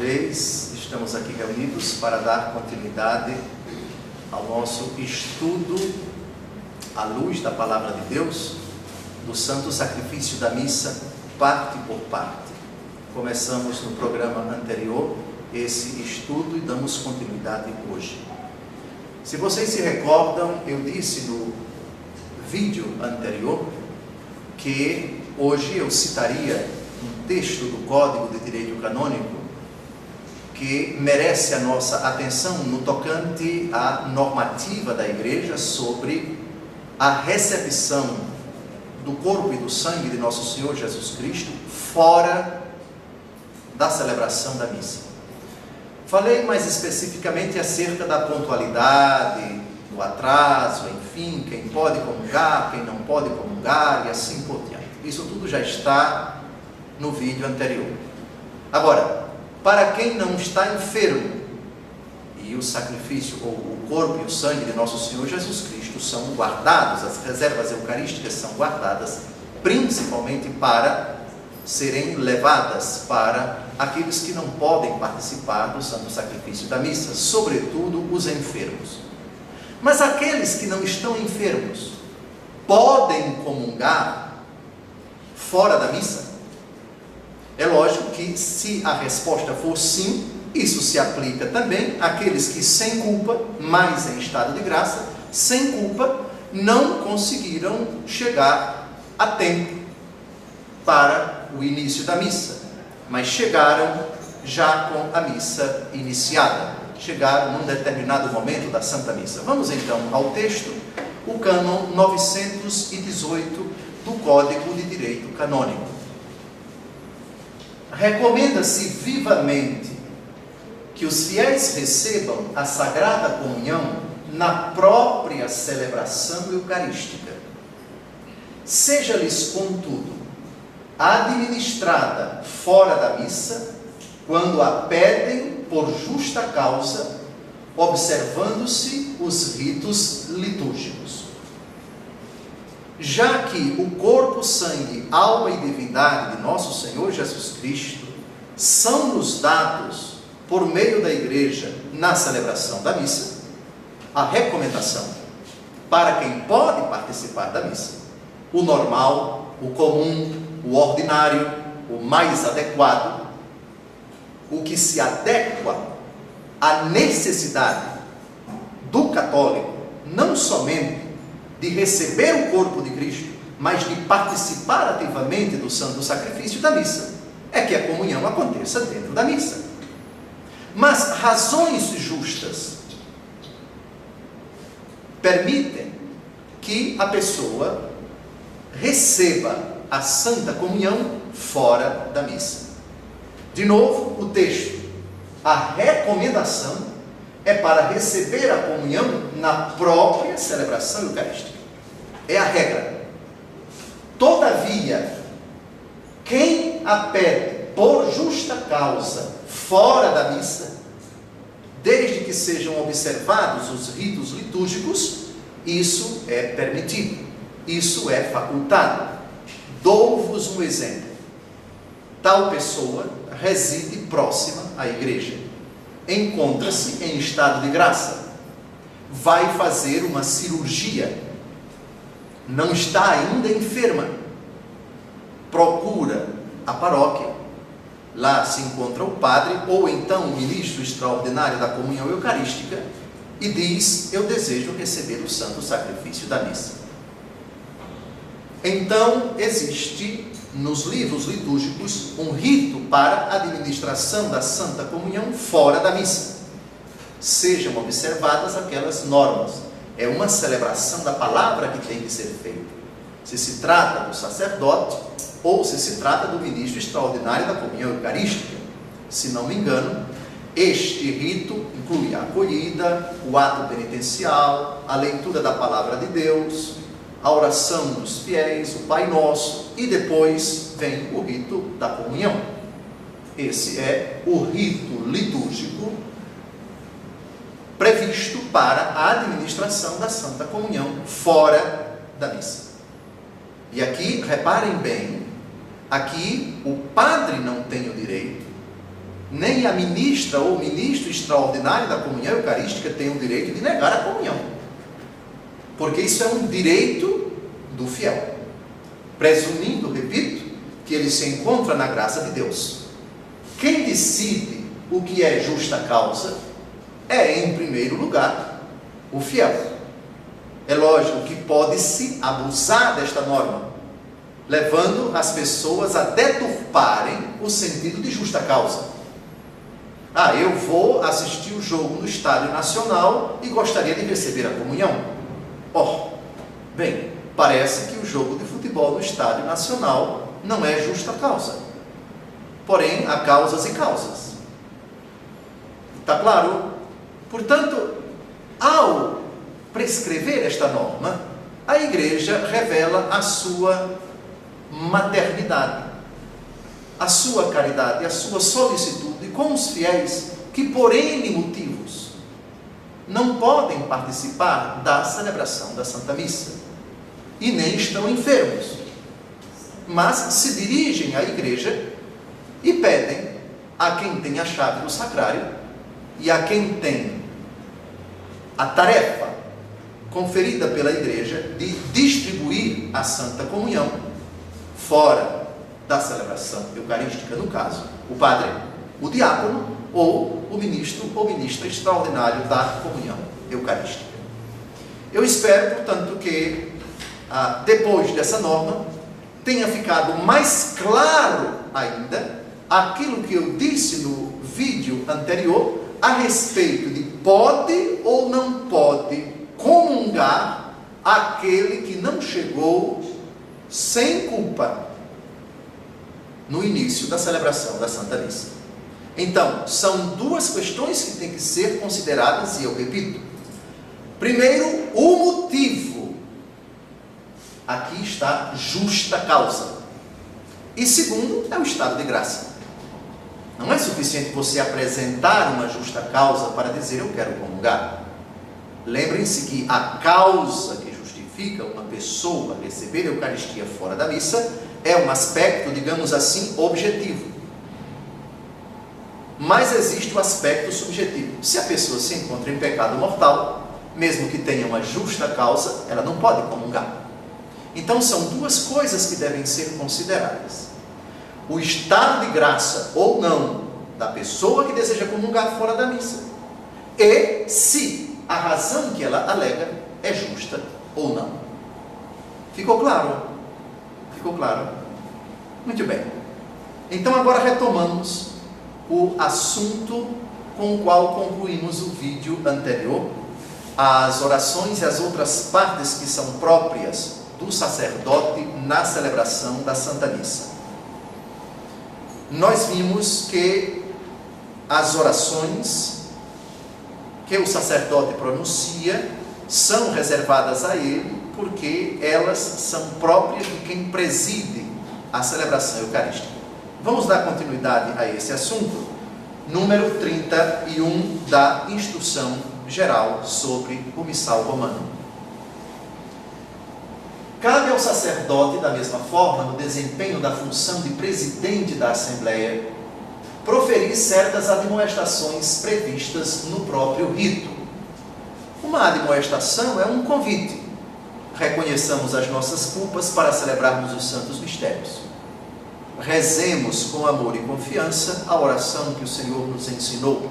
vez estamos aqui reunidos para dar continuidade ao nosso estudo à luz da Palavra de Deus, do Santo Sacrifício da Missa, parte por parte. Começamos no programa anterior esse estudo e damos continuidade hoje. Se vocês se recordam, eu disse no vídeo anterior que hoje eu citaria um texto do Código de Direito Canônico que merece a nossa atenção no tocante à normativa da Igreja sobre a recepção do corpo e do sangue de nosso Senhor Jesus Cristo fora da celebração da missa. Falei mais especificamente acerca da pontualidade, do atraso, enfim, quem pode comungar, quem não pode comungar e assim por diante. Isso tudo já está no vídeo anterior. Agora, para quem não está enfermo, e o sacrifício, ou o corpo e o sangue de nosso Senhor Jesus Cristo são guardados, as reservas eucarísticas são guardadas, principalmente para serem levadas para aqueles que não podem participar do santo sacrifício da missa, sobretudo os enfermos. Mas aqueles que não estão enfermos podem comungar fora da missa? É lógico que, se a resposta for sim, isso se aplica também àqueles que sem culpa, mas em estado de graça, sem culpa, não conseguiram chegar a tempo para o início da missa, mas chegaram já com a missa iniciada, chegaram num determinado momento da Santa Missa. Vamos então ao texto, o cânon 918 do Código de Direito Canônico. Recomenda-se vivamente que os fiéis recebam a Sagrada Comunhão na própria celebração eucarística. Seja-lhes, contudo, administrada fora da missa, quando a pedem por justa causa, observando-se os ritos litúrgicos. Já que o corpo, sangue, alma e divindade de nosso Senhor Jesus Cristo são-nos dados por meio da Igreja na celebração da missa, a recomendação para quem pode participar da missa, o normal, o comum, o ordinário, o mais adequado, o que se adequa à necessidade do católico, não somente de receber o corpo de Cristo, mas de participar ativamente do santo sacrifício da missa, é que a comunhão aconteça dentro da missa. Mas razões justas permitem que a pessoa receba a Santa Comunhão fora da missa. De novo, o texto. A recomendação é para receber a comunhão na própria celebração eucarística. É a regra. Todavia, quem a pede por justa causa fora da missa, desde que sejam observados os ritos litúrgicos, isso é permitido, isso é facultado. Dou-vos um exemplo. Tal pessoa reside próxima à igreja, encontra-se em estado de graça, vai fazer uma cirurgia, não está ainda enferma, procura a paróquia, lá se encontra o padre, ou então o ministro extraordinário da comunhão eucarística, e diz: eu desejo receber o santo sacrifício da missa. Então, existe nos livros litúrgicos um rito para a administração da Santa Comunhão fora da missa. Sejam observadas aquelas normas. É uma celebração da palavra que tem que ser feita. Se se trata do sacerdote ou se se trata do ministro extraordinário da comunhão eucarística. Se não me engano, este rito inclui a acolhida, o ato penitencial, a leitura da palavra de Deus, a oração dos fiéis, o Pai Nosso, e depois vem o rito da comunhão. Esse é o rito litúrgico previsto para a administração da Santa Comunhão fora da missa. E aqui, reparem bem, aqui o padre não tem o direito, nem a ministra ou ministro extraordinário da comunhão eucarística tem o direito de negar a comunhão, porque isso é um direito do fiel, presumindo, repito, que ele se encontra na graça de Deus. Quem decide o que é justa causa é, em primeiro lugar, o fiel. É lógico que pode-se abusar desta norma, levando as pessoas a deturparem o sentido de justa causa. Eu vou assistir o jogo no Estádio Nacional e gostaria de receber a comunhão. Bem, parece que o jogo de futebol no Estádio Nacional não é justa causa. Porém, há causas e causas. Está claro? Portanto, ao prescrever esta norma, a Igreja revela a sua maternidade, a sua caridade, a sua solicitude com os fiéis que, por N motivos, não podem participar da celebração da Santa Missa e nem estão enfermos, mas se dirigem à Igreja e pedem a quem tem a chave do sacrário e a quem tem a tarefa conferida pela Igreja de distribuir a Santa Comunhão fora da celebração eucarística, no caso, o padre, o diácono ou o ministro ou ministra extraordinário da comunhão eucarística. Eu espero, portanto, que depois dessa norma tenha ficado mais claro ainda aquilo que eu disse no vídeo anterior a respeito de pode ou não pode comungar aquele que não chegou sem culpa no início da celebração da Santa Missa. Então, são duas questões que têm que ser consideradas, e eu repito. Primeiro, o motivo. Aqui está justa causa. E segundo, é o estado de graça. Não é suficiente você apresentar uma justa causa para dizer eu quero comungar. Lembrem-se que a causa que justifica uma pessoa receber a Eucaristia fora da missa é um aspecto, digamos assim, objetivo. Mas existe o aspecto subjetivo. Se a pessoa se encontra em pecado mortal, mesmo que tenha uma justa causa, ela não pode comungar. Então são duas coisas que devem ser consideradas: o estado de graça ou não da pessoa que deseja comungar fora da missa, e se a razão que ela alega é justa ou não. Ficou claro? Ficou claro? Muito bem. Então agora retomamos o assunto com o qual concluímos o vídeo anterior, as orações e as outras partes que são próprias do sacerdote na celebração da Santa Missa. Nós vimos que as orações que o sacerdote pronuncia são reservadas a ele, porque elas são próprias de quem preside a celebração eucarística. Vamos dar continuidade a esse assunto, número 31 da Instrução Geral sobre o Missal Romano. Cabe ao sacerdote, da mesma forma, no desempenho da função de presidente da Assembleia, proferir certas admoestações previstas no próprio rito. Uma admoestação é um convite. Reconheçamos as nossas culpas para celebrarmos os santos mistérios. Rezemos com amor e confiança a oração que o Senhor nos ensinou.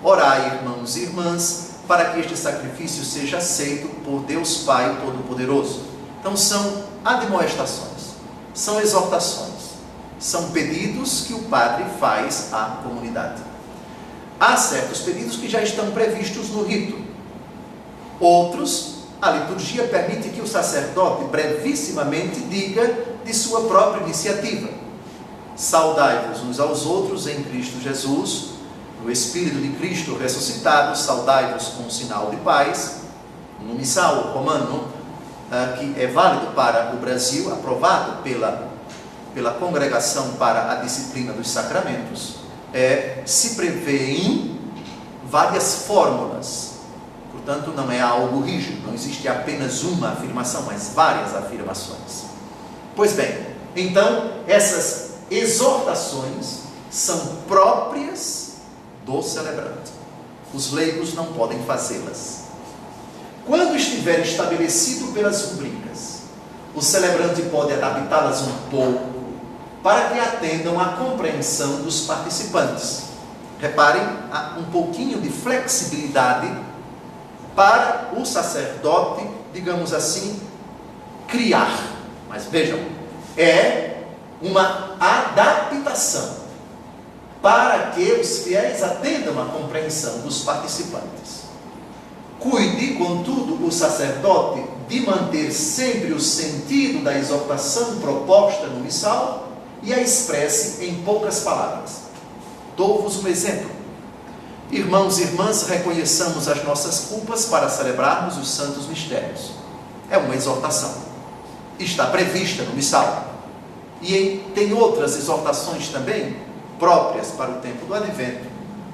Orai, irmãos e irmãs, para que este sacrifício seja aceito por Deus Pai Todo-Poderoso. Então são admoestações, são exortações, são pedidos que o padre faz à comunidade. Há certos pedidos que já estão previstos no rito. Outros, a liturgia permite que o sacerdote brevissimamente diga de sua própria iniciativa. Saudai-vos uns aos outros em Cristo Jesus, no Espírito de Cristo ressuscitado, saudai-vos com um sinal de paz. No missal romano, que é válido para o Brasil, aprovado pela Congregação para a Disciplina dos Sacramentos, se prevêem várias fórmulas. Portanto, não é algo rígido, não existe apenas uma afirmação, mas várias afirmações. Pois bem, então, essas exortações são próprias do celebrante. Os leigos não podem fazê-las. Quando estiver estabelecido pelas rubricas, o celebrante pode adaptá-las um pouco para que atendam à compreensão dos participantes. Reparem, há um pouquinho de flexibilidade para o sacerdote, digamos assim, criar. Mas vejam, é uma adaptação para que os fiéis atendam à compreensão dos participantes. Cuide, contudo, o sacerdote de manter sempre o sentido da exortação proposta no missal e a expresse em poucas palavras. Dou-vos um exemplo. Irmãos e irmãs, reconheçamos as nossas culpas para celebrarmos os santos mistérios. É uma exortação. Está prevista no missal. E tem outras exortações também, próprias para o tempo do Advento,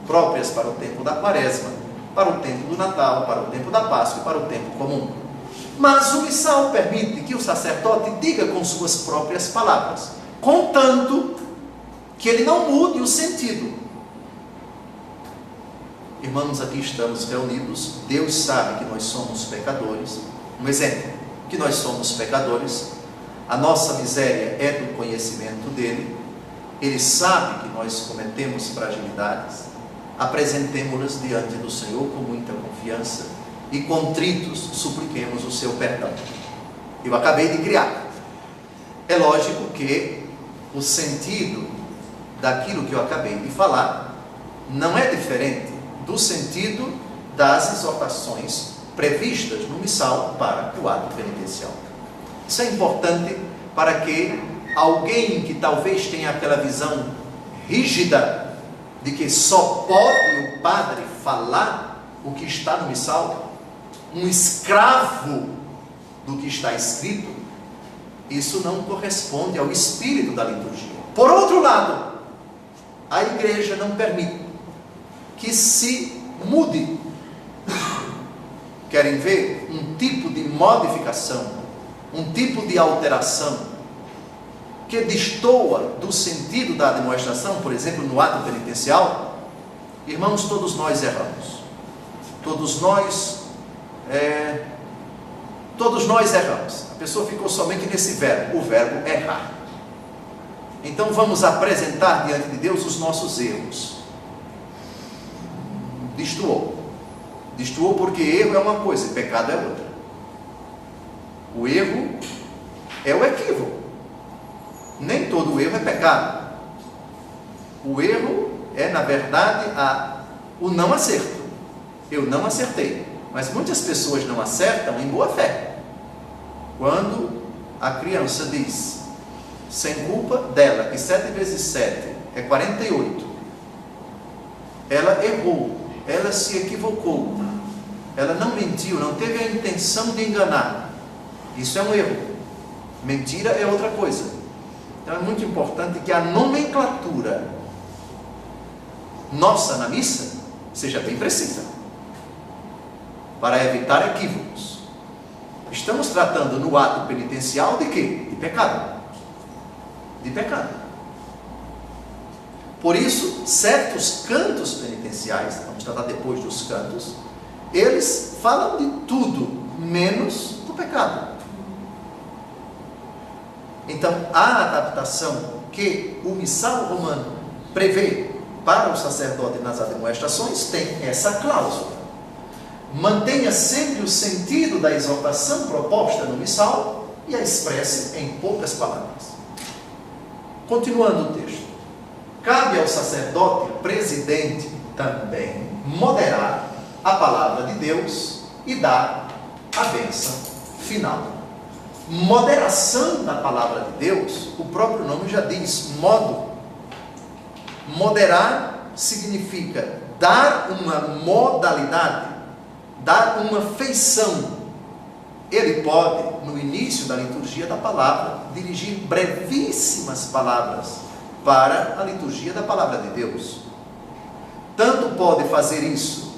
próprias para o tempo da Quaresma, para o tempo do Natal, para o tempo da Páscoa e para o tempo comum. Mas o missal permite que o sacerdote diga com suas próprias palavras, contanto que ele não mude o sentido. Irmãos, aqui estamos reunidos, Deus sabe que nós somos pecadores. Um exemplo, que nós somos pecadores, a nossa miséria é do conhecimento dele, ele sabe que nós cometemos fragilidades, apresentemo-las diante do Senhor com muita confiança e contritos supliquemos o seu perdão. Eu acabei de criar. É lógico que o sentido daquilo que eu acabei de falar não é diferente do sentido das exortações previstas no missal para o ato penitencial. Isso é importante para que alguém que talvez tenha aquela visão rígida de que só pode o padre falar o que está no missal, um escravo do que está escrito, isso não corresponde ao espírito da liturgia. Por outro lado, a igreja não permite que se mude. Querem ver um tipo de modificação, um tipo de alteração que destoa do sentido da demonstração, por exemplo, no ato penitencial? Irmãos, todos nós erramos. Todos nós erramos. A pessoa ficou somente nesse verbo, o verbo errar. Então vamos apresentar diante de Deus os nossos erros. Destoou. Destoou porque erro é uma coisa e pecado é outra. O erro é o equívoco. Nem todo erro é pecado. O erro é, na verdade, o não acerto. Eu não acertei. Mas muitas pessoas não acertam em boa fé. Quando a criança diz, sem culpa dela, que 7 vezes 7 é 48, ela errou, ela se equivocou, ela não mentiu, não teve a intenção de enganar. Isso é um erro. Mentira é outra coisa. Então é muito importante que a nomenclatura nossa na missa seja bem precisa, para evitar equívocos. Estamos tratando no ato penitencial de quê? De pecado. De pecado. Por isso, certos cantos penitenciais, vamos tratar depois dos cantos, eles falam de tudo, menos do pecado. Então, a adaptação que o missal romano prevê para o sacerdote nas admoestações tem essa cláusula. Mantenha sempre o sentido da exortação proposta no missal e a expresse em poucas palavras. Continuando o texto. Cabe ao sacerdote presidente também moderar a palavra de Deus e dar a bênção final. Moderação da palavra de Deus, o próprio nome já diz, modo. Moderar significa dar uma modalidade, dar uma feição. Ele pode, no início da liturgia da palavra, dirigir brevíssimas palavras para a liturgia da palavra de Deus. Tanto pode fazer isso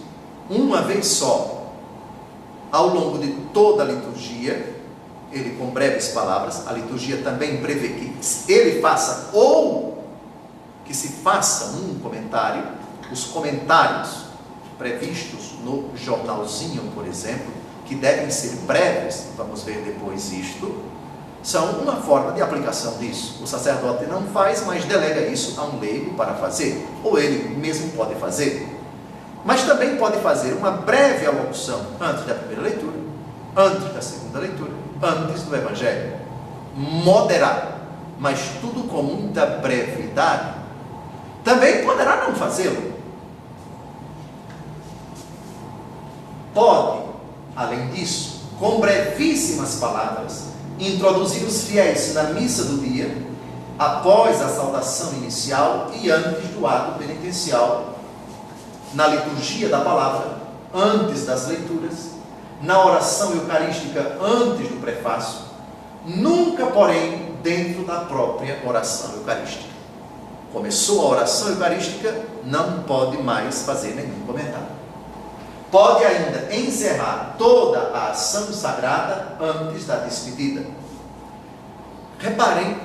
uma vez só, ao longo de toda a liturgia, ele com breves palavras. A liturgia também prevê que ele faça ou que se faça um comentário. Os comentários previstos no jornalzinho, por exemplo, que devem ser breves, vamos ver depois isto, são uma forma de aplicação disso. O sacerdote não faz, mas delega isso a um leigo para fazer, ou ele mesmo pode fazer. Mas também pode fazer uma breve alocução antes da primeira leitura, antes da segunda leitura, antes do Evangelho. Moderado, mas tudo com muita brevidade. Também poderá não fazê-lo. Pode, além disso, com brevíssimas palavras, introduzir os fiéis na missa do dia, após a saudação inicial e antes do ato penitencial, na liturgia da palavra, antes das leituras, na oração eucarística antes do prefácio, nunca, porém, dentro da própria oração eucarística. Começou a oração eucarística, não pode mais fazer nenhum comentário. Pode ainda encerrar toda a ação sagrada antes da despedida. Reparem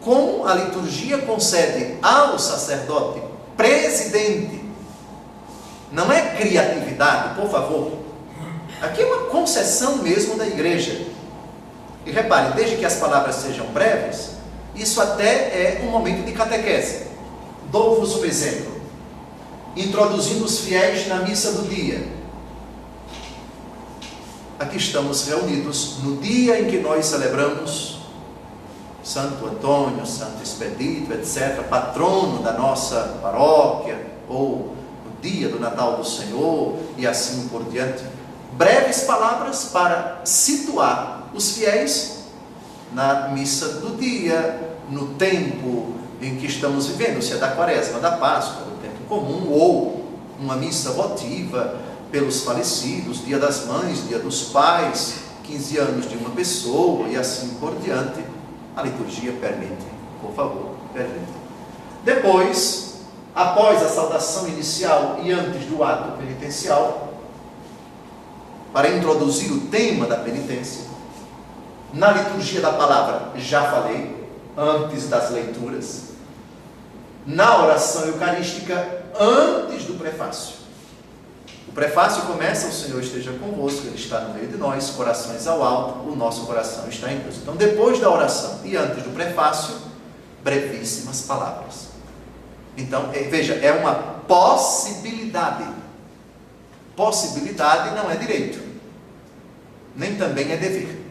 como a liturgia concede ao sacerdote presidente. Não é criatividade, por favor. Aqui é uma concessão mesmo da igreja. E reparem, desde que as palavras sejam breves, isso até é um momento de catequese. Dou-vos um exemplo. Introduzindo os fiéis na missa do dia. Aqui estamos reunidos no dia em que nós celebramos Santo Antônio, Santo Expedito, etc., patrono da nossa paróquia, ou o dia do Natal do Senhor, e assim por diante. Breves palavras para situar os fiéis na missa do dia, no tempo em que estamos vivendo, se é da Quaresma, da Páscoa, do tempo comum, ou uma missa votiva pelos falecidos, Dia das Mães, Dia dos Pais, 15 anos de uma pessoa, e assim por diante. A liturgia permite, por favor, permite. Depois, após a saudação inicial e antes do ato penitencial, para introduzir o tema da penitência, na liturgia da palavra, já falei, antes das leituras, na oração eucarística, antes do prefácio. O prefácio começa: o Senhor esteja convosco, Ele está no meio de nós, corações ao alto, o nosso coração está em Deus. Então, depois da oração e antes do prefácio, brevíssimas palavras. Então, veja, é uma possibilidade. Possibilidade não é direito, nem também é dever.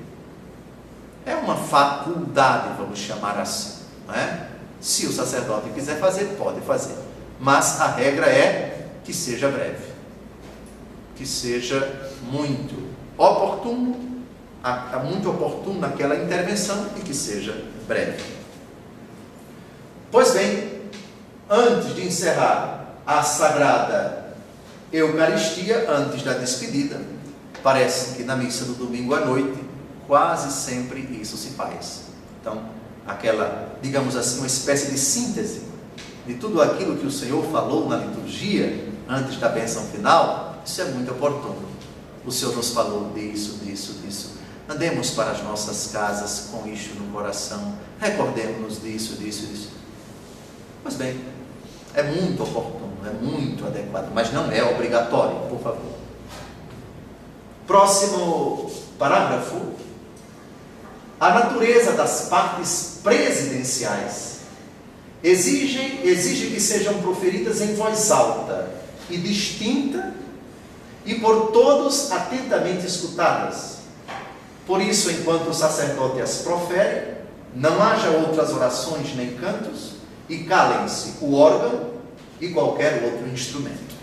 É uma faculdade, vamos chamar assim, não é? Se o sacerdote quiser fazer, pode fazer. Mas a regra é que seja breve. Que seja muito oportuno, muito oportuno naquela intervenção, e que seja breve. Pois bem, antes de encerrar a Sagrada Eucaristia, antes da despedida, parece que na missa do domingo à noite, quase sempre isso se faz. Então, aquela, digamos assim, uma espécie de síntese de tudo aquilo que o Senhor falou na liturgia, antes da bênção final, isso é muito oportuno. O Senhor nos falou disso. Andemos para as nossas casas com isto no coração, recordemos-nos disso. Pois bem, é muito oportuno, é muito adequado, mas não é obrigatório, por favor. Próximo parágrafo. A natureza das partes presidenciais exige que sejam proferidas em voz alta e distinta e por todos atentamente escutadas. Por isso, enquanto o sacerdote as profere, não haja outras orações nem cantos, e calem-se o órgão e qualquer outro instrumento.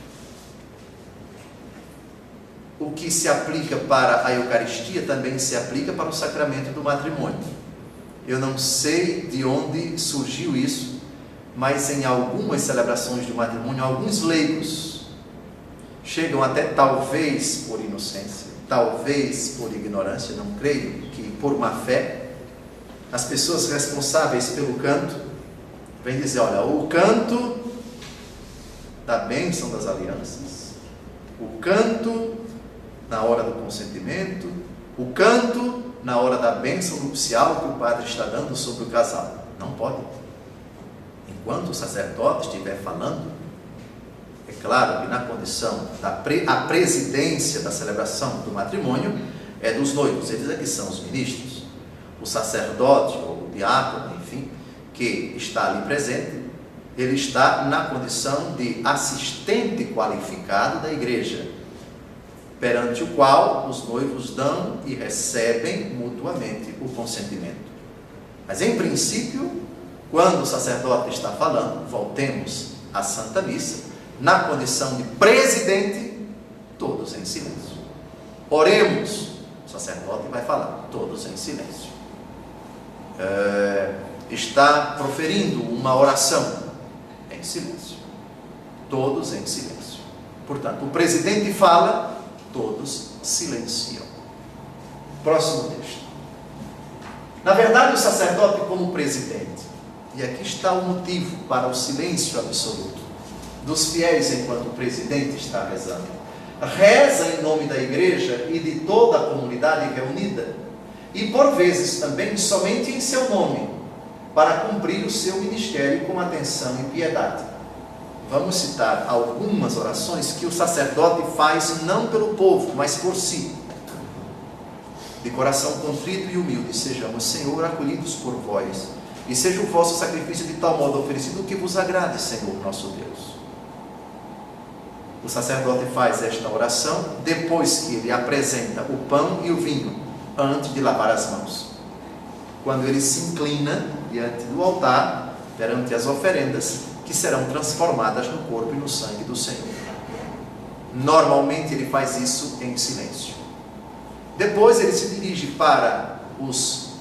O que se aplica para a Eucaristia também se aplica para o sacramento do matrimônio. Eu não sei de onde surgiu isso, mas em algumas celebrações do matrimônio, alguns leigos chegam até, talvez por inocência, talvez por ignorância, não creio que por má fé, as pessoas responsáveis pelo canto vêm dizer: olha, o canto da bênção das alianças, o canto na hora do consentimento, o canto na hora da bênção nupcial que o padre está dando sobre o casal. Não pode. Em enquanto o sacerdote estiver falando, é claro que na condição a presidência da celebração do matrimônio é dos noivos, eles aqui são os ministros. O sacerdote ou o diácono, enfim, que está ali presente, ele está na condição de assistente qualificado da igreja, perante o qual os noivos dão e recebem mutuamente o consentimento. Mas em princípio, quando o sacerdote está falando, voltemos à Santa Missa, na condição de presidente, todos em silêncio. Oremos, o sacerdote vai falar, todos em silêncio. Está proferindo uma oração, em silêncio. Todos em silêncio. Portanto, o presidente fala, todos silenciam. Próximo texto. Na verdade, o sacerdote como presidente, e aqui está o motivo para o silêncio absoluto dos fiéis enquanto o presidente está rezando, reza em nome da igreja e de toda a comunidade reunida, e por vezes também somente em seu nome, para cumprir o seu ministério com atenção e piedade. Vamos citar algumas orações que o sacerdote faz não pelo povo, mas por si. De coração contrito e humilde, sejamos, Senhor, acolhidos por vós, e seja o vosso sacrifício de tal modo oferecido que vos agrade, Senhor, nosso Deus. O sacerdote faz esta oração depois que ele apresenta o pão e o vinho, antes de lavar as mãos. Quando ele se inclina diante do altar, perante as oferendas, que serão transformadas no corpo e no sangue do Senhor. Normalmente ele faz isso em silêncio. Depois ele se dirige para os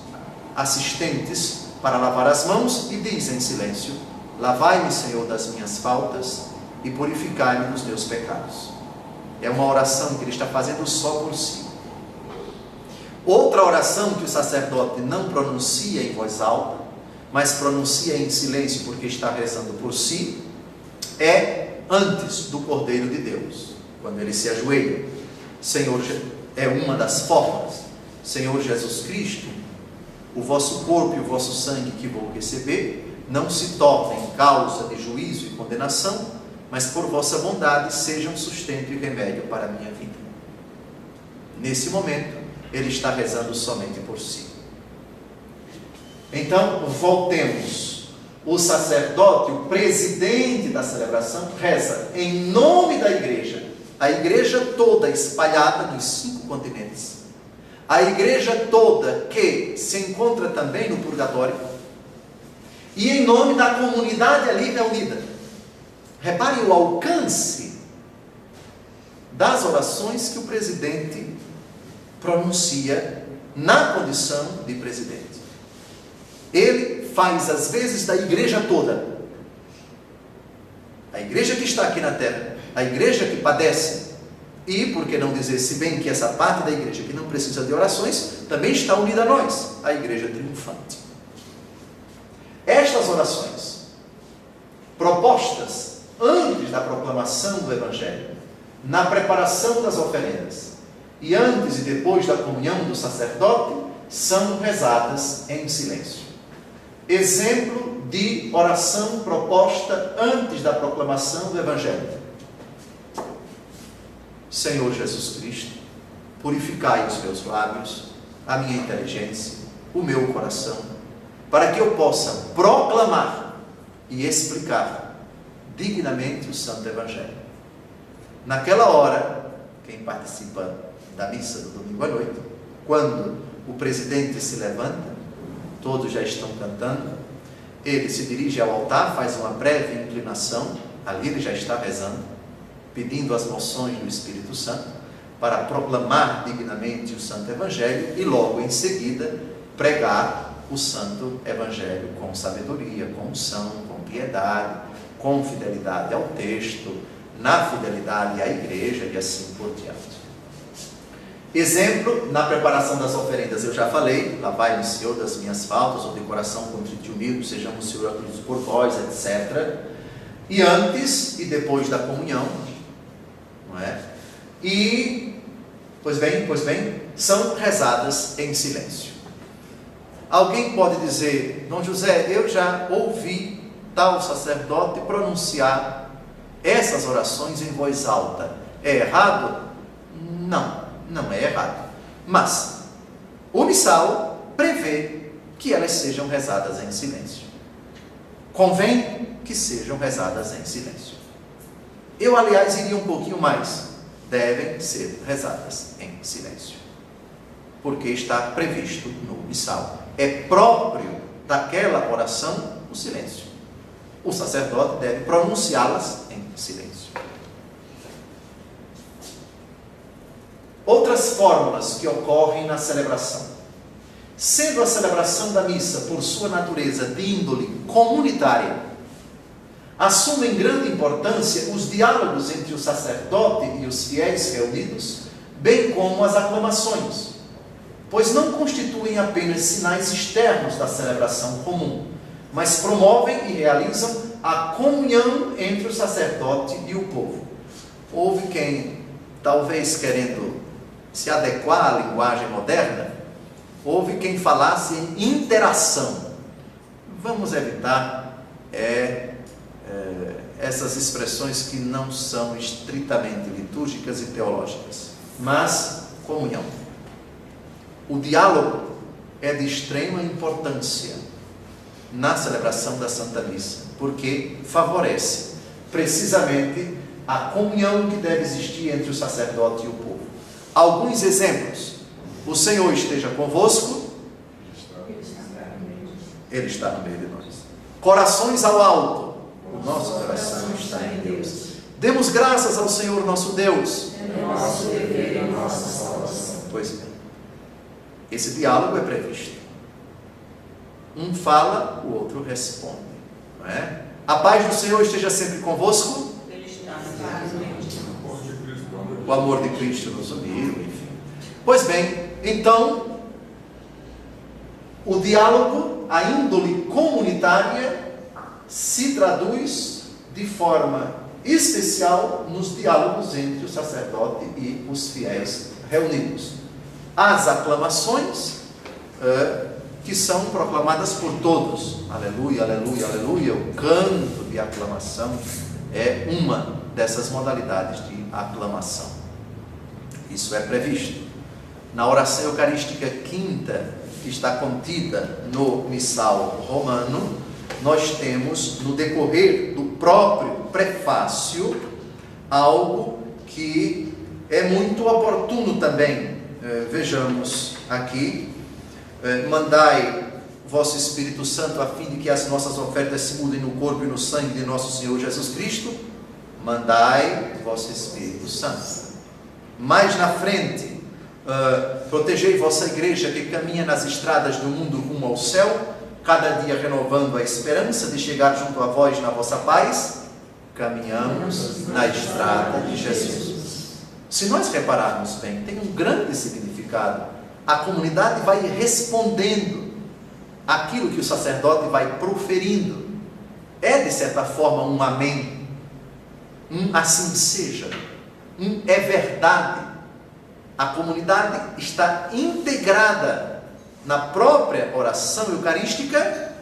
assistentes para lavar as mãos e diz em silêncio: lavai-me, Senhor, das minhas faltas e purificai-me dos meus pecados. É uma oração que ele está fazendo só por si. Outra oração que o sacerdote não pronuncia em voz alta, mas pronuncia em silêncio porque está rezando por si, é antes do Cordeiro de Deus, quando ele se ajoelha. Senhor, é uma das formas. Senhor Jesus Cristo, o vosso corpo e o vosso sangue que vou receber não se tornem causa de juízo e condenação, mas por vossa bondade sejam sustento e remédio para a minha vida. Nesse momento, ele está rezando somente por si. Então, voltemos. O sacerdote, o presidente da celebração, reza em nome da igreja. A igreja toda espalhada nos 5 continentes. A igreja toda que se encontra também no purgatório. E em nome da comunidade ali reunida. Reparem o alcance das orações que o presidente pronuncia na condição de presidente. Ele faz as vezes da igreja toda. A igreja que está aqui na terra, a igreja que padece, e, por que não dizer, se bem que essa parte da igreja que não precisa de orações, também está unida a nós, a igreja triunfante. Estas orações, propostas antes da proclamação do Evangelho, na preparação das oferendas, e antes e depois da comunhão do sacerdote, são rezadas em silêncio. Exemplo de oração proposta antes da proclamação do Evangelho. Senhor Jesus Cristo, purificai os meus lábios, a minha inteligência, o meu coração, para que eu possa proclamar e explicar dignamente o Santo Evangelho. Naquela hora, quem participa da missa do domingo à noite, quando o presidente se levanta, todos já estão cantando, ele se dirige ao altar, faz uma breve inclinação, ali ele já está rezando, pedindo as moções do Espírito Santo, para proclamar dignamente o Santo Evangelho e logo em seguida pregar o Santo Evangelho com sabedoria, com unção, com piedade, com fidelidade ao texto, na fidelidade à igreja e assim por diante. Exemplo, na preparação das oferendas, eu já falei, lavai-me, Senhor, das minhas faltas, ou de coração contrito e humilde, sejamos, Senhor, acolhidos por vós, etc. E antes e depois da comunhão, não é? E, pois bem, são rezadas em silêncio. Alguém pode dizer: Dom José, eu já ouvi tal sacerdote pronunciar essas orações em voz alta. É errado? Não, não é errado. Mas o missal prevê que elas sejam rezadas em silêncio. Convém que sejam rezadas em silêncio. Eu, aliás, iria um pouquinho mais. Devem ser rezadas em silêncio. Porque está previsto no missal. É próprio daquela oração o silêncio. O sacerdote deve pronunciá-las em silêncio. Outras fórmulas que ocorrem na celebração. Sendo a celebração da missa, por sua natureza de índole comunitária, assumem grande importância os diálogos entre o sacerdote e os fiéis reunidos, bem como as aclamações, pois não constituem apenas sinais externos da celebração comum, mas promovem e realizam a comunhão entre o sacerdote e o povo. Houve quem, talvez querendo se adequar à linguagem moderna, houve quem falasse em interação. Vamos evitar essas expressões que não são estritamente litúrgicas e teológicas, mas comunhão. O diálogo é de extrema importância na celebração da Santa Missa, porque favorece precisamente a comunhão que deve existir entre o sacerdote e o povo. Alguns exemplos. O Senhor esteja convosco. Ele está no meio de nós. Corações ao alto. O nosso coração está em Deus. Demos graças ao Senhor nosso Deus. É nosso dever e nossa salvação. Pois bem. Esse diálogo é previsto. Um fala, o outro responde. Não é? A paz do Senhor esteja sempre convosco. Ele está no O amor de Cristo nos uniu, enfim. Pois bem, então, o diálogo, a índole comunitária, se traduz de forma especial nos diálogos entre o sacerdote e os fiéis reunidos. As aclamações, que são proclamadas por todos. Aleluia, aleluia, aleluia. O canto de aclamação é uma dessas modalidades de aclamação. Isso é previsto. Na oração eucarística quinta, que está contida no missal romano, nós temos, no decorrer do próprio prefácio, algo que é muito oportuno também. Vejamos aqui: mandai vosso Espírito Santo a fim de que as nossas ofertas se mudem no corpo e no sangue de nosso Senhor Jesus Cristo. Mandai vosso Espírito Santo. Mais na frente, protegei vossa igreja que caminha nas estradas do mundo rumo ao céu, cada dia renovando a esperança de chegar junto a vós na vossa paz. Caminhamos na estrada de Jesus. Se nós repararmos bem, tem um grande significado. A comunidade vai respondendo aquilo que o sacerdote vai proferindo. É, de certa forma, um amém. Assim seja. É verdade. A comunidade está integrada na própria oração eucarística,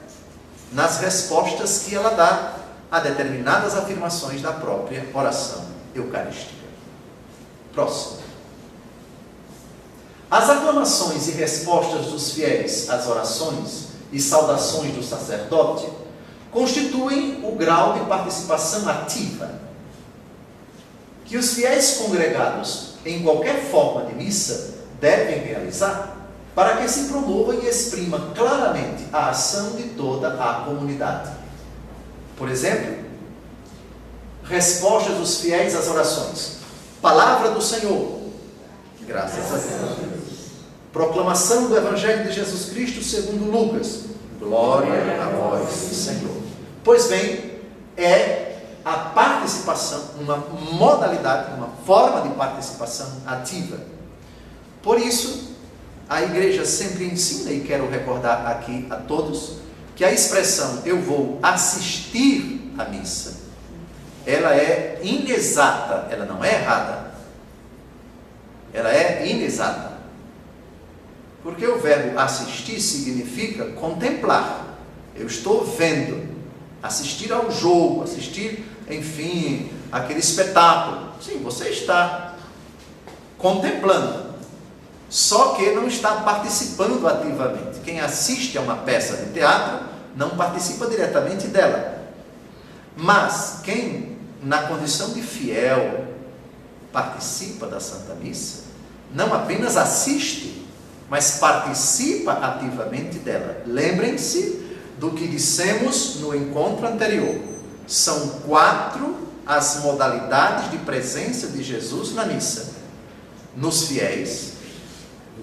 nas respostas que ela dá a determinadas afirmações da própria oração eucarística. Próximo. As aclamações e respostas dos fiéis às orações e saudações do sacerdote constituem o grau de participação ativa que os fiéis congregados em qualquer forma de missa devem realizar para que se promova e exprima claramente a ação de toda a comunidade. Por exemplo, respostas dos fiéis às orações. Palavra do Senhor. Graças a Deus. Proclamação do Evangelho de Jesus Cristo segundo Lucas. Glória a vós, Senhor. Pois bem, é a participação, uma modalidade, uma forma de participação ativa. Por isso, a igreja sempre ensina, e quero recordar aqui a todos, que a expressão eu vou assistir à missa, ela é inexata, ela não é errada, ela é inexata. Porque o verbo assistir significa contemplar. Eu estou vendo, assistir ao jogo, assistir, enfim, aquele espetáculo. Sim, você está contemplando, só que não está participando ativamente. Quem assiste a uma peça de teatro não participa diretamente dela, mas quem, na condição de fiel, participa da Santa Missa, não apenas assiste, mas participa ativamente dela. Lembrem-se do que dissemos no encontro anterior. São 4 as modalidades de presença de Jesus na missa: nos fiéis,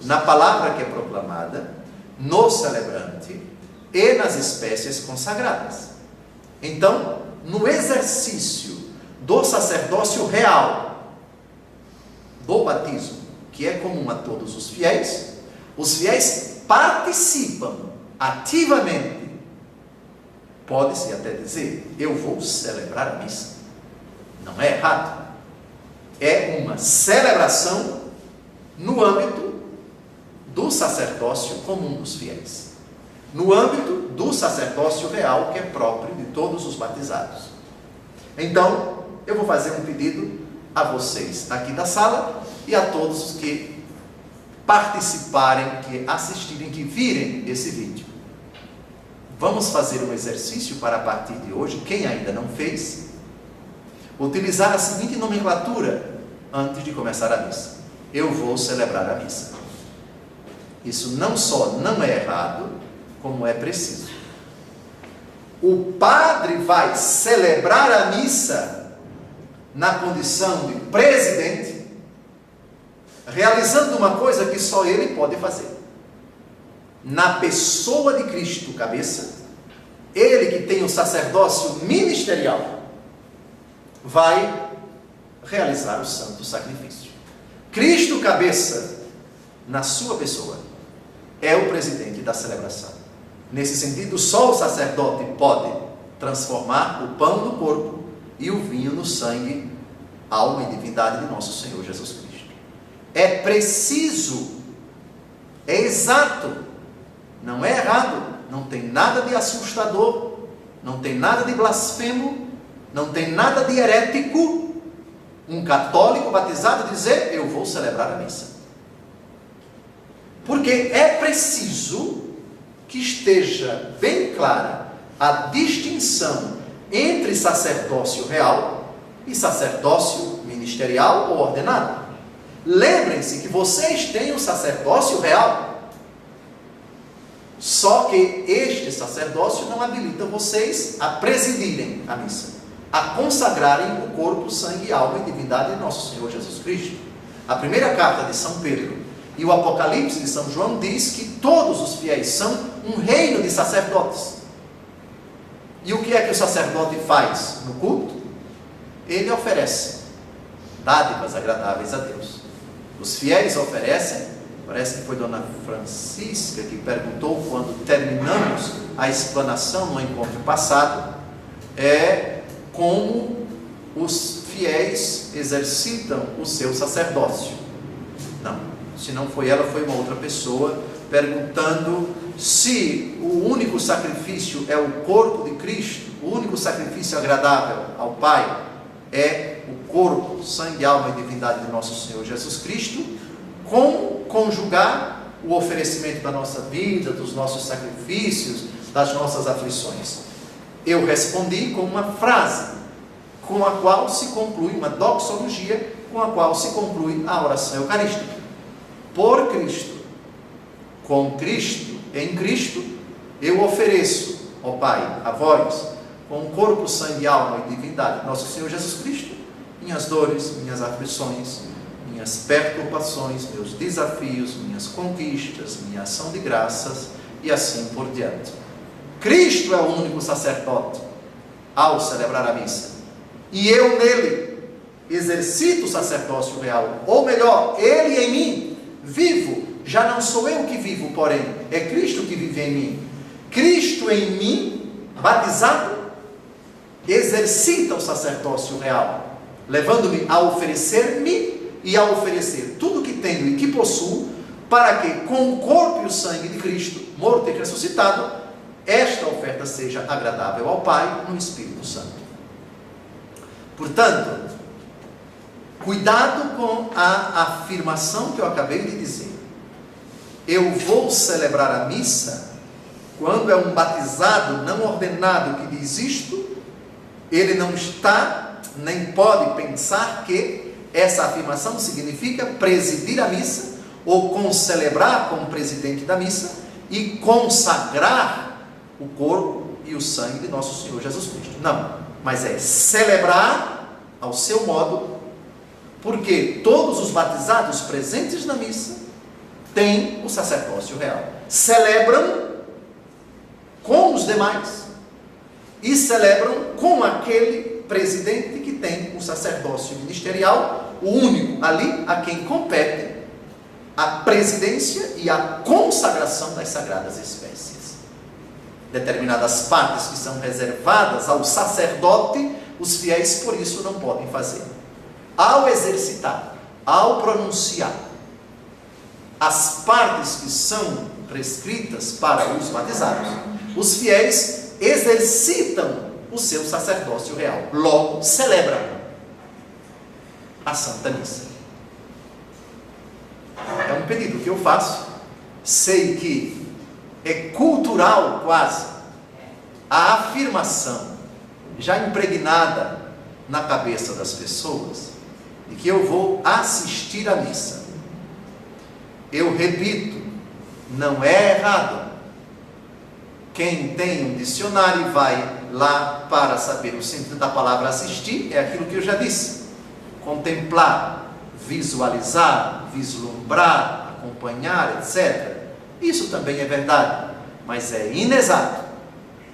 na palavra que é proclamada, no celebrante e nas espécies consagradas. Então, no exercício do sacerdócio real, do batismo, que é comum a todos os fiéis participam ativamente. Pode-se até dizer: eu vou celebrar a missa. Não é errado. É uma celebração no âmbito do sacerdócio comum dos fiéis, no âmbito do sacerdócio real, que é próprio de todos os batizados. Então, eu vou fazer um pedido a vocês aqui da sala e a todos os que participarem, que assistirem, que virem esse vídeo. Vamos fazer um exercício para, a partir de hoje, quem ainda não fez, utilizar a seguinte nomenclatura antes de começar a missa: eu vou celebrar a missa. Isso não só não é errado, como é preciso. O padre vai celebrar a missa na condição de presidente, realizando uma coisa que só ele pode fazer. Na pessoa de Cristo, cabeça, ele que tem o sacerdócio ministerial, vai realizar o santo sacrifício. Cristo, cabeça, na sua pessoa, é o presidente da celebração. Nesse sentido, só o sacerdote pode transformar o pão no corpo e o vinho no sangue, alma e divindade de nosso Senhor Jesus Cristo. É preciso, é exato, não é errado, não tem nada de assustador, não tem nada de blasfemo, não tem nada de herético um católico batizado dizer: eu vou celebrar a missa. Porque é preciso que esteja bem clara a distinção entre sacerdócio real e sacerdócio ministerial ou ordenado. Lembrem-se que vocês têm o sacerdócio real, só que este sacerdócio não habilita vocês a presidirem a missa, a consagrarem o corpo, sangue, alma e divindade de nosso Senhor Jesus Cristo. A primeira carta de São Pedro e o Apocalipse de São João diz que todos os fiéis são um reino de sacerdotes. E o que é que o sacerdote faz no culto? Ele oferece dádivas agradáveis a Deus. Os fiéis oferecem, parece que foi Dona Francisca que perguntou quando terminamos a explanação no encontro passado, como os fiéis exercitam o seu sacerdócio. Não, se não foi ela, foi uma outra pessoa perguntando se o único sacrifício é o corpo de Cristo, o único sacrifício agradável ao Pai é o corpo, sangue, alma e divindade de nosso Senhor Jesus Cristo, como conjugar o oferecimento da nossa vida, dos nossos sacrifícios, das nossas aflições. Eu respondi com uma frase com a qual se conclui, uma doxologia com a qual se conclui a oração eucarística: por Cristo, com Cristo, em Cristo, eu ofereço, ó Pai, a vós, com o corpo, sangue, alma e divindade de nosso Senhor Jesus Cristo, minhas dores, minhas aflições, minhas perturbações, meus desafios, minhas conquistas, minha ação de graças e assim por diante. Cristo é o único sacerdote ao celebrar a missa, e eu nele exercito o sacerdócio real, ou melhor, ele em mim vivo. Já não sou eu que vivo, porém é Cristo que vive em mim. Cristo em mim, batizado, exercita o sacerdócio real, levando-me a oferecer-me e a oferecer tudo que tenho e que possuo, para que com o corpo e o sangue de Cristo, morto e ressuscitado, esta oferta seja agradável ao Pai no Espírito Santo. Portanto, cuidado com a afirmação que eu acabei de dizer. Eu vou celebrar a missa quando é um batizado não ordenado que diz isto, ele não está, nem pode pensar que essa afirmação significa presidir a missa ou concelebrar como presidente da missa e consagrar o corpo e o sangue de nosso Senhor Jesus Cristo. Não, mas é celebrar ao seu modo, porque todos os batizados presentes na missa têm o sacerdócio real. Celebram com os demais e celebram com aquele presidente que tem o sacerdócio ministerial, o único ali a quem compete a presidência e a consagração das sagradas espécies. Determinadas partes que são reservadas ao sacerdote, os fiéis por isso não podem fazer. Ao exercitar, ao pronunciar as partes que são prescritas para os batizados, os fiéis exercitam o seu sacerdócio real, logo celebram a Santa Missa. É um pedido que eu faço, sei que é cultural quase a afirmação já impregnada na cabeça das pessoas de que eu vou assistir à missa. Eu repito, não é errado. Quem tem um dicionário e vai lá para saber o sentido da palavra assistir, é aquilo que eu já disse: contemplar, visualizar, vislumbrar, acompanhar, etc. Isso também é verdade, mas é inexato,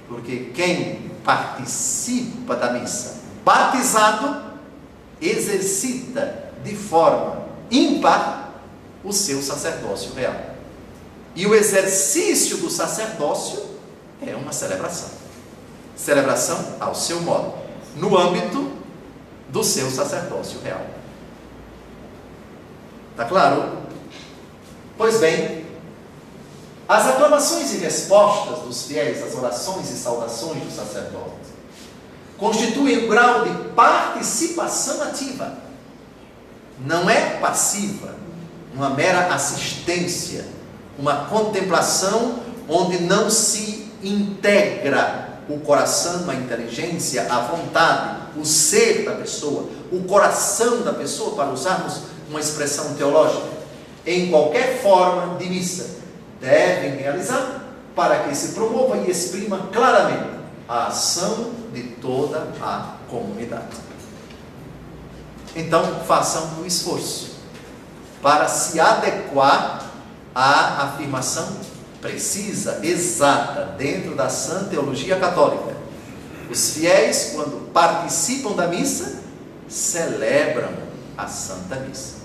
porque quem participa da missa batizado exercita de forma ímpar o seu sacerdócio real. E o exercício do sacerdócio é uma celebração. Celebração ao seu modo, no âmbito do seu sacerdócio real. Está claro? Pois bem, as aclamações e respostas dos fiéis às orações e saudações do sacerdote constituem um grau de participação ativa. Não é passiva, uma mera assistência, uma contemplação onde não se integra o coração, a inteligência, a vontade, o ser da pessoa, o coração da pessoa, para usarmos uma expressão teológica. Em qualquer forma de missa, devem realizar para que se promova e exprima claramente a ação de toda a comunidade. Então, façam o esforço para se adequar à afirmação precisa, exata, dentro da sã teologia católica. Os fiéis, quando participam da missa, celebram a Santa Missa.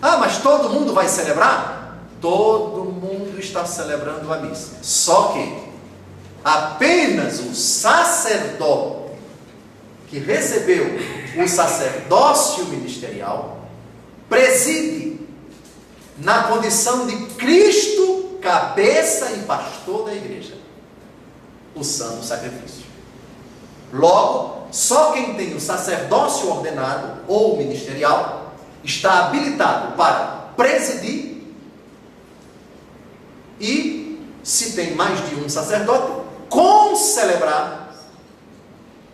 Ah, mas todo mundo vai celebrar? Todo mundo está celebrando a missa. Só que apenas o sacerdote que recebeu o sacerdócio ministerial preside na condição de Cristo, cabeça e pastor da igreja, o santo sacrifício. Logo, só quem tem o sacerdócio ordenado ou ministerial está habilitado para presidir, e, se tem mais de um sacerdote, concelebrar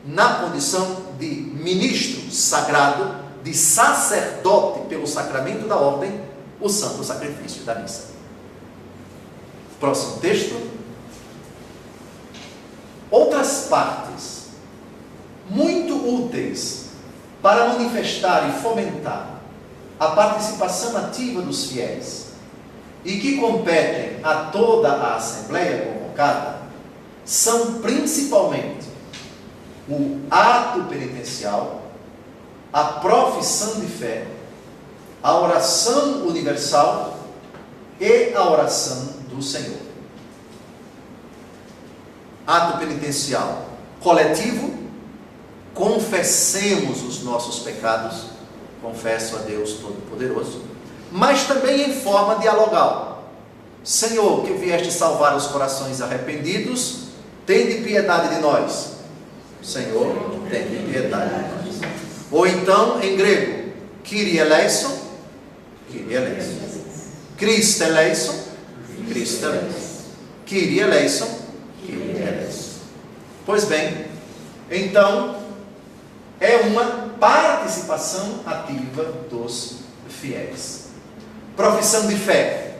na condição de ministro sagrado, de sacerdote pelo sacramento da ordem, o santo sacrifício da missa. Próximo texto. Outras partes muito úteis para manifestar e fomentar a participação ativa dos fiéis e que competem a toda a Assembleia convocada são principalmente o ato penitencial, a profissão de fé, a oração universal e a oração do Senhor. Ato penitencial coletivo: confessemos os nossos pecados, confesso a Deus Todo-Poderoso, mas também em forma dialogal. Senhor, que vieste salvar os corações arrependidos, tende piedade de nós. Senhor, tende piedade de nós. Ou então, em grego, Kyrie eleison, Kyrie eleison. Christe eleison, Christe eleison. Kyrie eleison, Kyrie eleison. Pois bem, então, é uma participação ativa dos fiéis. Profissão de fé,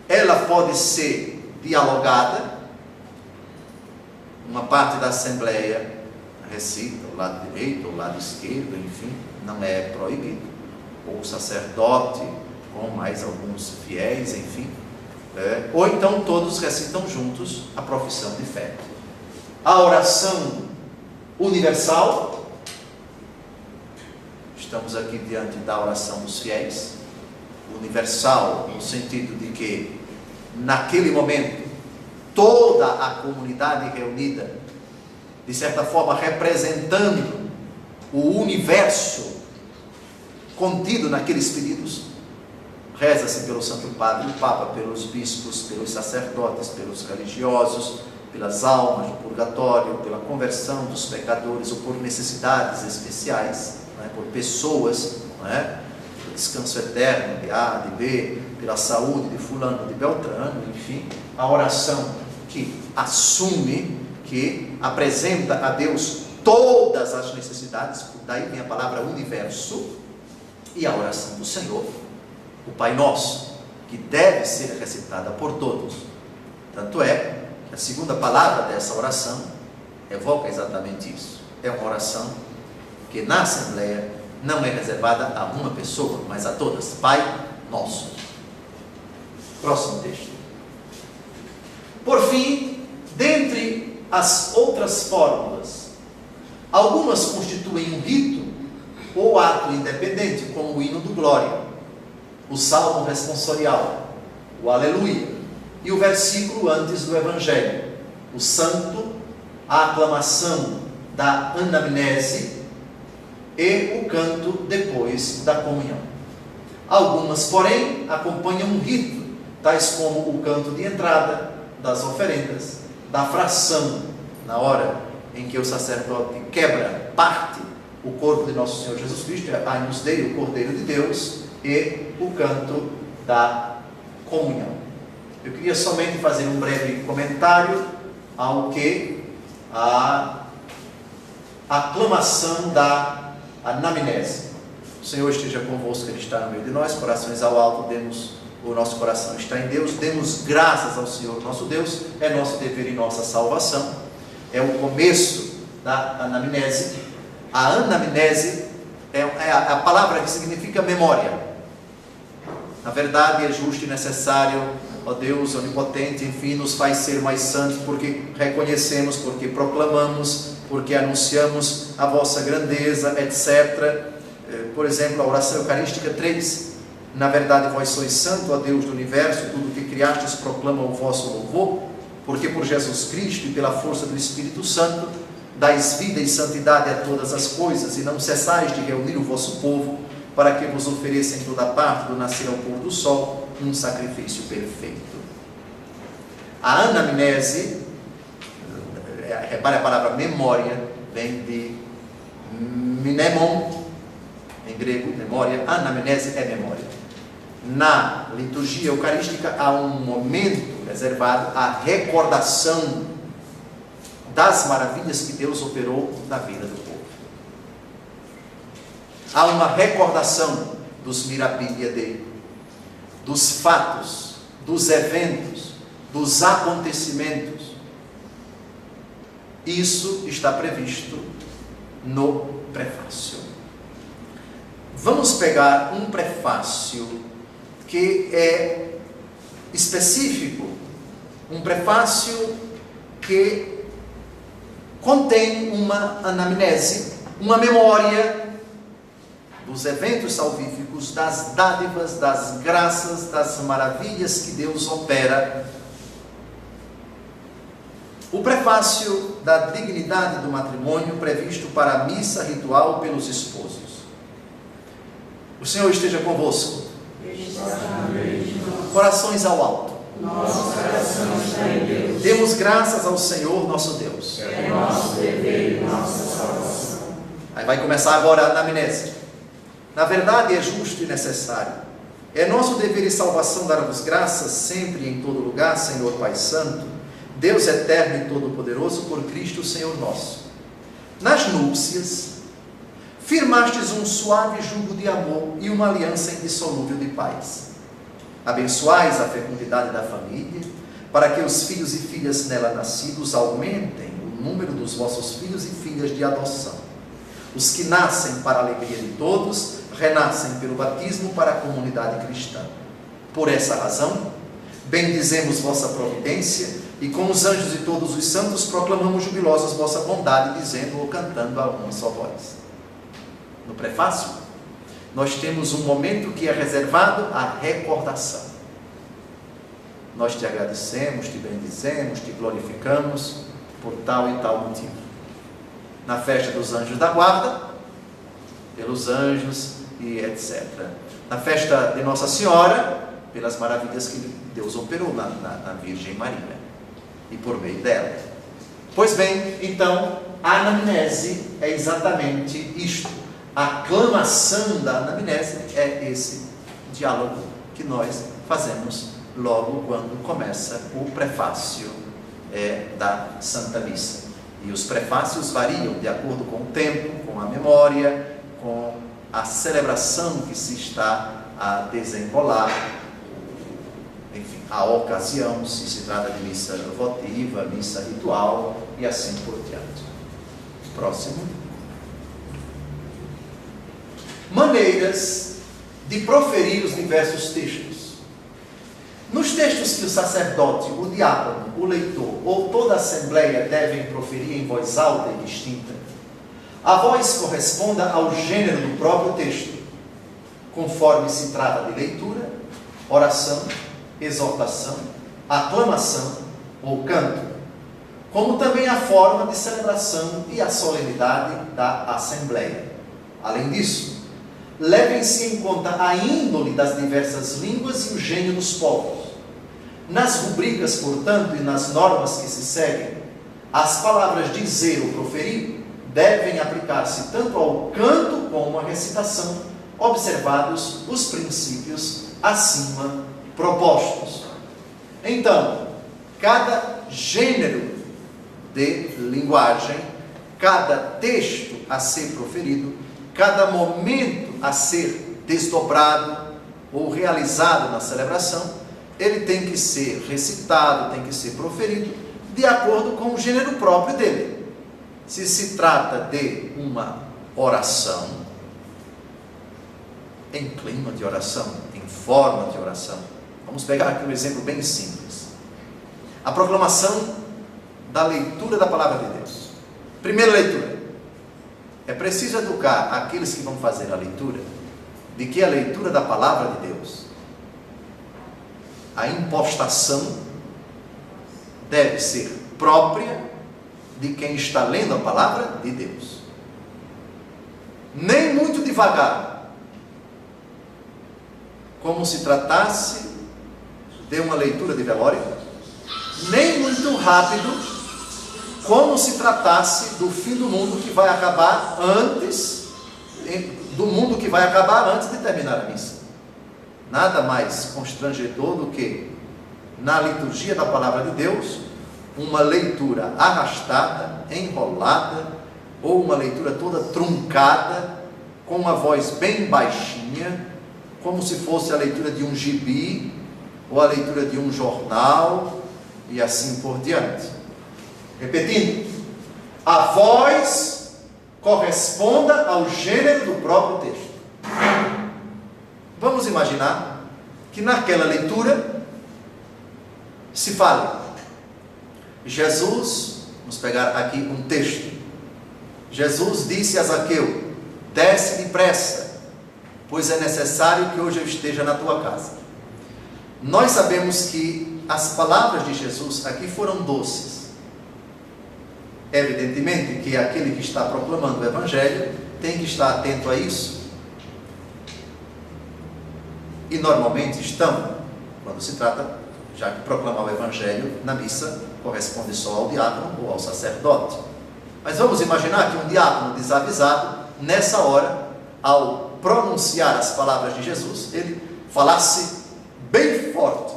ela pode ser dialogada. Uma parte da assembleia recita o lado direito, o lado esquerdo, enfim, não é proibido. Ou o sacerdote, com mais alguns fiéis, enfim. Ou então todos recitam juntos a profissão de fé. A oração universal, estamos aqui diante da oração dos fiéis. Universal, no sentido de que, naquele momento, toda a comunidade reunida, de certa forma representando o universo contido naqueles pedidos, reza-se pelo Santo Padre, o Papa, pelos bispos, pelos sacerdotes, pelos religiosos, pelas almas do purgatório, pela conversão dos pecadores, ou por necessidades especiais, por pessoas, pelo descanso eterno de A, de B, pela saúde de fulano, de Beltrano, enfim, a oração que assume, que apresenta a Deus todas as necessidades, daí vem a palavra universo, e a oração do Senhor, o Pai Nosso, que deve ser recitada por todos. Tanto é que a segunda palavra dessa oração evoca exatamente isso. É uma oração que na Assembleia não é reservada a uma pessoa, mas a todas. Pai Nosso. Próximo texto. Por fim, dentre as outras fórmulas, algumas constituem um rito ou ato independente, como o hino do Glória, o salmo responsorial, o Aleluia, e o versículo antes do Evangelho, o Santo, a aclamação da anamnese e o canto depois da comunhão. Algumas, porém, acompanham um rito, tais como o canto de entrada das oferendas, da fração, na hora em que o sacerdote quebra, parte o corpo de nosso Senhor Jesus Cristo, Agnus Dei, o Cordeiro de Deus, e o canto da comunhão. Eu queria somente fazer um breve comentário ao que a aclamação da anamnese. O Senhor esteja convosco, Ele está no meio de nós, corações ao alto, o nosso coração está em Deus, demos graças ao Senhor nosso Deus, é nosso dever e nossa salvação. É o começo da anamnese. A anamnese é a palavra que significa memória. Na verdade, é justo e necessário, ó Deus onipotente, enfim, nos faz ser mais santos, porque reconhecemos, porque proclamamos, porque anunciamos a vossa grandeza, etc. Por exemplo, a oração eucarística 3. Na verdade, vós sois santo, ó Deus do universo, tudo o que criastes proclama o vosso louvor, porque por Jesus Cristo e pela força do Espírito Santo, dais vida e santidade a todas as coisas, e não cessais de reunir o vosso povo, para que vos ofereça em toda parte, do nascer ao pôr do sol, um sacrifício perfeito. A anamnese, repare a palavra memória, vem de mnemon, em grego, memória. Anamnese é memória. Na liturgia eucarística há um momento reservado à recordação das maravilhas que Deus operou na vida do povo. Há uma recordação dos mirabilia Dei, dos fatos, dos eventos, dos acontecimentos. Isso está previsto no prefácio. Vamos pegar um prefácio que é específico, um prefácio que contém uma anamnese, uma memória dos eventos salvíficos, das dádivas, das graças, das maravilhas que Deus opera. O prefácio da dignidade do matrimônio previsto para a missa ritual pelos esposos. O Senhor esteja convosco. Corações ao alto. Nosso coração está em Deus. Demos graças ao Senhor nosso Deus. É nosso dever e nossa salvação. Aí vai começar agora a anamnese. Na verdade é justo e necessário. É nosso dever e salvação dar-vos graças sempre e em todo lugar, Senhor Pai Santo, Deus eterno e todo-poderoso, por Cristo Senhor nosso. Nas núpcias, firmastes um suave jugo de amor e uma aliança indissolúvel de paz. Abençoais a fecundidade da família, para que os filhos e filhas nela nascidos aumentem o número dos vossos filhos e filhas de adoção. Os que nascem para a alegria de todos, renascem pelo batismo para a comunidade cristã. Por essa razão, bendizemos vossa providência e com os anjos e todos os santos proclamamos jubilosos vossa bondade, dizendo ou cantando a uma só voz. No prefácio, nós temos um momento que é reservado à recordação. Nós te agradecemos, te bendizemos, te glorificamos por tal e tal motivo. Na festa dos anjos da guarda, pelos anjos e etc. Na festa de Nossa Senhora, pelas maravilhas que Deus operou na Virgem Maria e por meio dela. Pois bem, então, a anamnese é exatamente isto. A aclamação da anamnese é esse diálogo que nós fazemos logo quando começa o prefácio da Santa Missa. E os prefácios variam de acordo com o tempo, com a memória, com a celebração que se está a desenrolar, enfim, a ocasião, se se trata de missa votiva, missa ritual e assim por diante. Próximo. Maneiras de proferir os diversos textos. Nos textos que o sacerdote, o diácono, o leitor ou toda a assembleia devem proferir em voz alta e distinta, a voz corresponda ao gênero do próprio texto, conforme se trata de leitura, oração, exortação, aclamação ou canto, como também a forma de celebração e a solenidade da assembleia. Além disso, levem-se em conta a índole das diversas línguas e o gênio dos povos. Nas rubricas, portanto, e nas normas que se seguem, as palavras dizer ou proferir devem aplicar-se tanto ao canto como à recitação, observados os princípios acima propostos. Então, cada gênero de linguagem, cada texto a ser proferido, cada momento a ser desdobrado ou realizado na celebração, ele tem que ser recitado, tem que ser proferido de acordo com o gênero próprio dele. Se se trata de uma oração, em clima de oração, em forma de oração, vamos pegar aqui um exemplo bem simples. A proclamação da leitura da palavra de Deus. Primeira leitura. É preciso educar aqueles que vão fazer a leitura de que a leitura da palavra de Deus, a impostação, deve ser própria de quem está lendo a palavra de Deus. Nem muito devagar, como se tratasse de uma leitura de velório, nem muito rápido, como se tratasse do fim do mundo que vai acabar antes de terminar a missa. Nada mais constrangedor do que, na liturgia da palavra de Deus, uma leitura arrastada, enrolada, ou uma leitura toda truncada, com uma voz bem baixinha, como se fosse a leitura de um gibi, ou a leitura de um jornal, e assim por diante. Repetindo, a voz corresponda ao gênero do próprio texto. Vamos imaginar que naquela leitura se fale: Jesus, vamos pegar aqui um texto. Jesus disse a Zaqueu: desce depressa, pois é necessário que hoje eu esteja na tua casa. Nós sabemos que as palavras de Jesus aqui foram doces. Evidentemente que aquele que está proclamando o Evangelho tem que estar atento a isso. E normalmente estão, quando se trata já que proclamar o Evangelho na missa corresponde só ao diácono ou ao sacerdote. Mas vamos imaginar que um diácono desavisado, nessa hora, ao pronunciar as palavras de Jesus, ele falasse bem forte.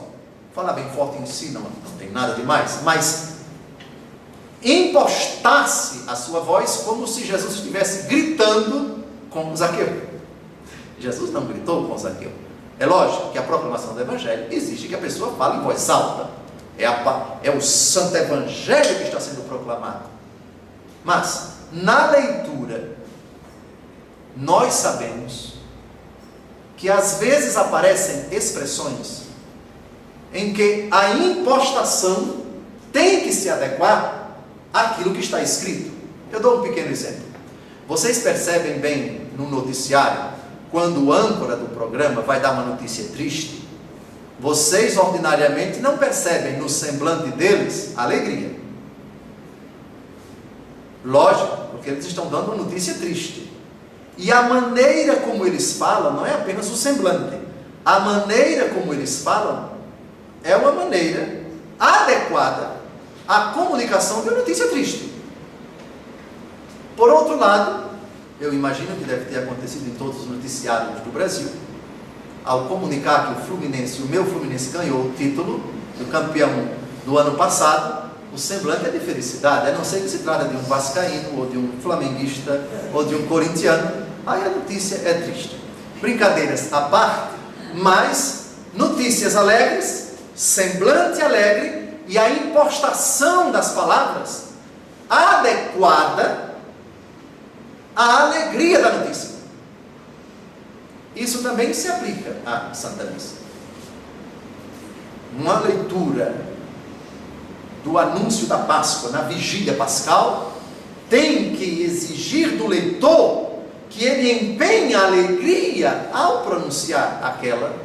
Falar bem forte em si não tem nada demais, mas impostasse a sua voz como se Jesus estivesse gritando com Zaqueu. Jesus não gritou com Zaqueu. É lógico que a proclamação do Evangelho exige que a pessoa fale em voz alta. É o Santo Evangelho que está sendo proclamado. Mas, na leitura, nós sabemos que às vezes aparecem expressões em que a impostação tem que se adequar àquilo que está escrito. Eu dou um pequeno exemplo. Vocês percebem bem no noticiário, quando o âncora do programa vai dar uma notícia triste, vocês ordinariamente não percebem no semblante deles alegria. Lógico, porque eles estão dando uma notícia triste. E a maneira como eles falam não é apenas o semblante. A maneira como eles falam é uma maneira adequada à comunicação de uma notícia triste. Por outro lado, eu imagino que deve ter acontecido em todos os noticiários do Brasil, ao comunicar que o meu Fluminense ganhou o título do campeão do ano passado, o semblante é de felicidade, a não ser que se trata de um vascaíno, ou de um flamenguista, ou de um corintiano, aí a notícia é triste. Brincadeiras à parte, mas notícias alegres, semblante alegre, e a impostação das palavras adequada à alegria da notícia. Isso também se aplica à Santa Missa. Uma leitura do anúncio da Páscoa na vigília pascal tem que exigir do leitor que ele empenhe a alegria ao pronunciar aquela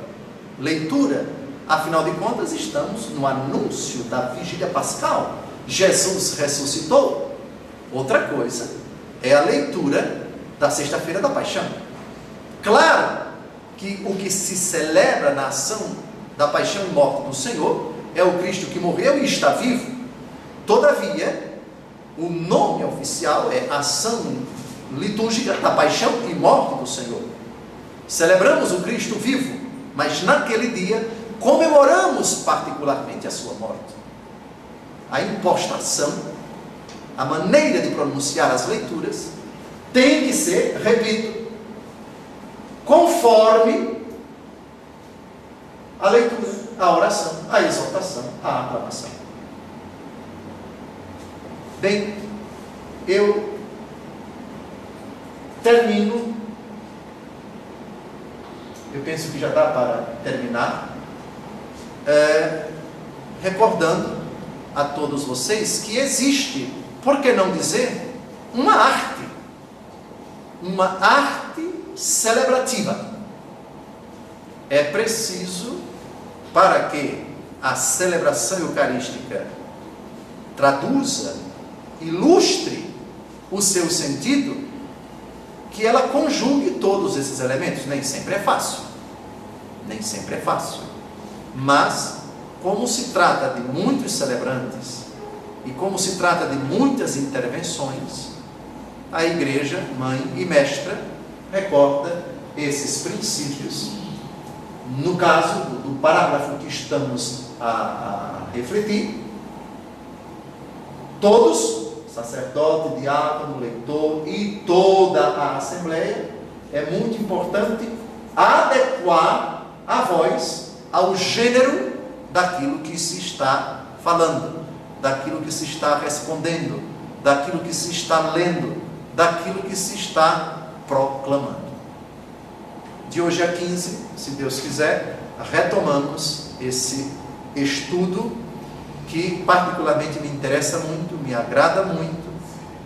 leitura. Afinal de contas, estamos no anúncio da vigília pascal. Jesus ressuscitou. Outra coisa é a leitura da sexta-feira da paixão. Claro que o que se celebra na ação da paixão e morte do Senhor é o Cristo que morreu e está vivo. Todavia, o nome oficial é ação litúrgica da paixão e morte do Senhor. Celebramos o Cristo vivo, mas naquele dia comemoramos particularmente a sua morte. A impostação, a maneira de pronunciar as leituras tem que ser, repito, conforme a leitura, a oração, a exortação, a aclamação. Bem, eu termino, eu penso que já dá para terminar, recordando a todos vocês que existe, por que não dizer, uma arte celebrativa. É preciso, para que a celebração eucarística traduza, ilustre o seu sentido, que ela conjugue todos esses elementos. Nem sempre é fácil, mas como se trata de muitos celebrantes e como se trata de muitas intervenções, a Igreja, mãe e mestra, recorda esses princípios. No caso do parágrafo que estamos a refletir, todos, sacerdote, diácono, leitor e toda a Assembleia, é muito importante adequar a voz ao gênero daquilo que se está falando, daquilo que se está respondendo, daquilo que se está lendo, daquilo que se está proclamando. De hoje a 15, se Deus quiser, retomamos esse estudo que particularmente me interessa muito, me agrada muito,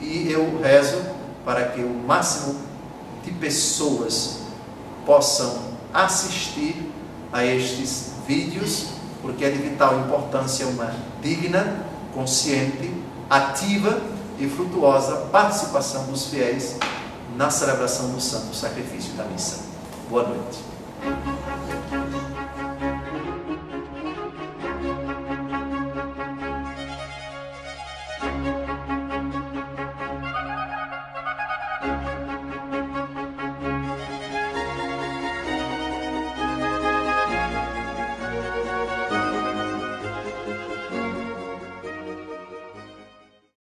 e eu rezo para que o máximo de pessoas possam assistir a estes vídeos, porque é de vital importância uma digna, consciente, ativa e frutuosa participação dos fiéis na celebração do Santo Sacrifício da Missa. Boa noite. Amém.